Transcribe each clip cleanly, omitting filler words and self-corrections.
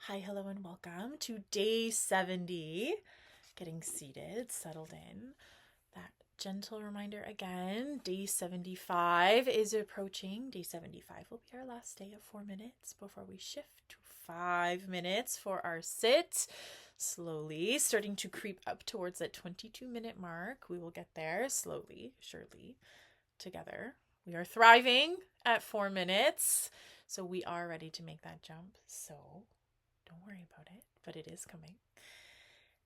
Hi, hello, and welcome to day 70. Getting seated, settled in. That gentle reminder again, day 75 is approaching. Day 75 will be our last day of 4 minutes before we shift to 5 minutes for our sit. Slowly, starting to creep up towards that 22-minute mark. We will get there slowly, surely, together. We are thriving at 4 minutes, so we are ready to make that jump. So don't worry about it, but it is coming.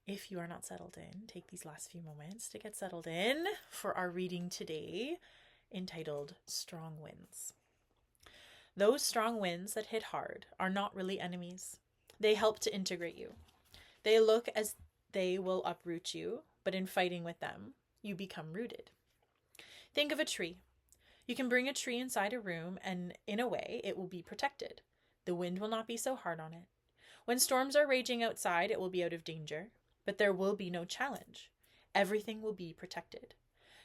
If you are not settled in, take these last few moments to get settled in for our reading today, entitled Strong Winds. Those strong winds that hit hard are not really enemies. They help to integrate you. They look as they will uproot you, but in fighting with them, you become rooted. Think of a tree. You can bring a tree inside a room, and in a way, it will be protected. The wind will not be so hard on it. When storms are raging outside, it will be out of danger, but there will be no challenge. Everything will be protected.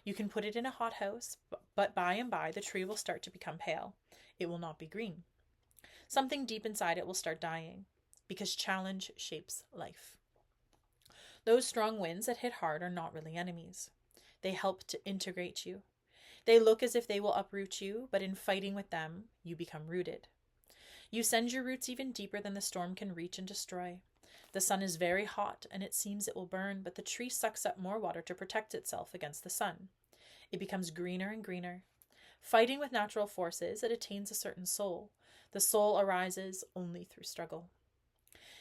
You can put it in a hothouse, but by and by the tree will start to become pale. It will not be green. Something deep inside it will start dying, because challenge shapes life. Those strong winds that hit hard are not really enemies. They help to integrate you. They look as if they will uproot you, but in fighting with them, you become rooted. You send your roots even deeper than the storm can reach and destroy. The sun is very hot, and it seems it will burn, but the tree sucks up more water to protect itself against the sun. It becomes greener and greener. Fighting with natural forces, it attains a certain soul. The soul arises only through struggle.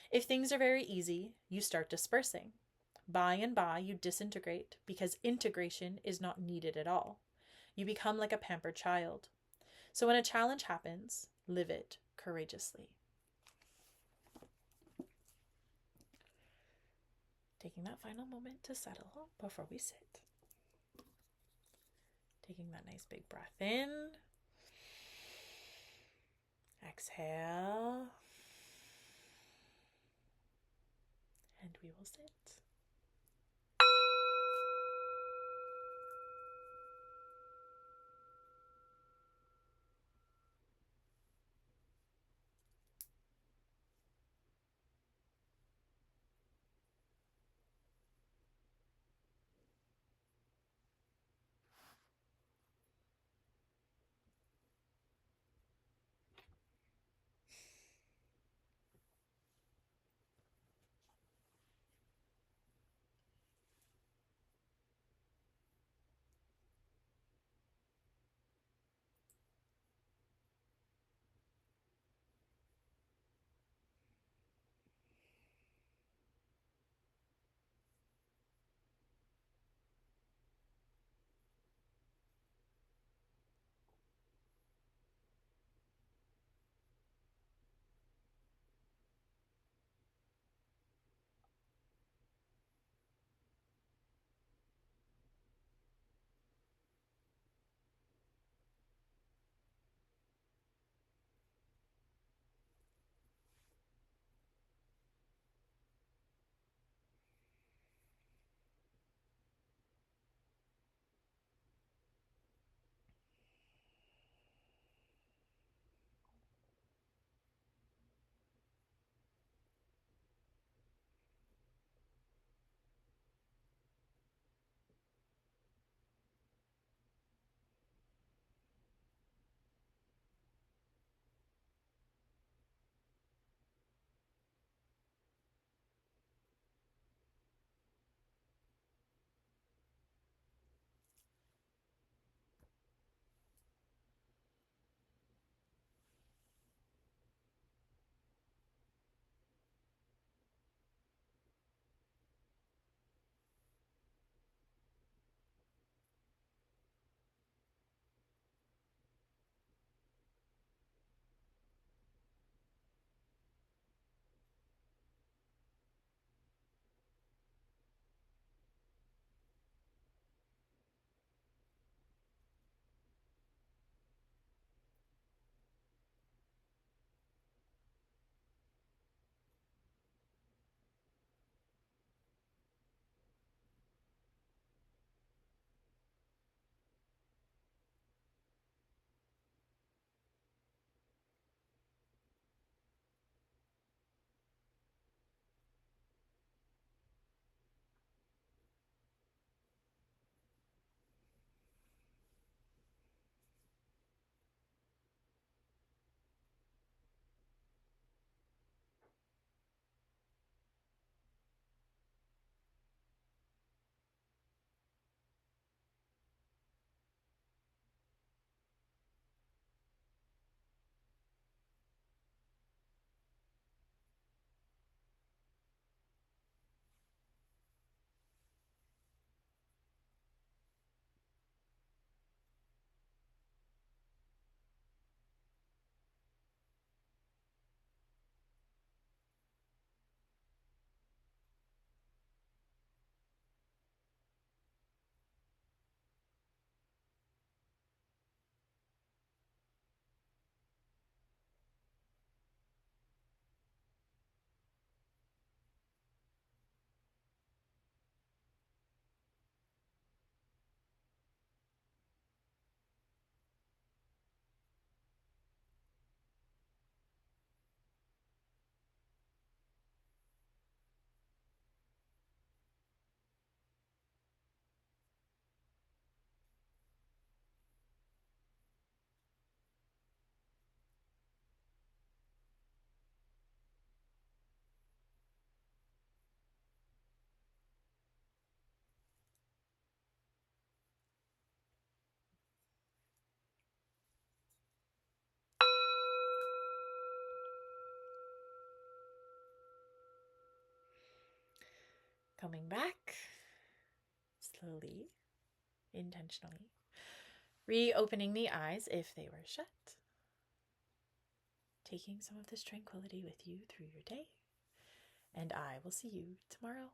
If things are very easy, you start dispersing. By and by, you disintegrate, because integration is not needed at all. You become like a pampered child. So when a challenge happens, live it courageously. Taking that final moment to settle before we sit. Taking that nice big breath in. Exhale. And we will sit. coming back slowly, intentionally, reopening the eyes if they were shut, taking some of this tranquility with you through your day, and I will see you tomorrow.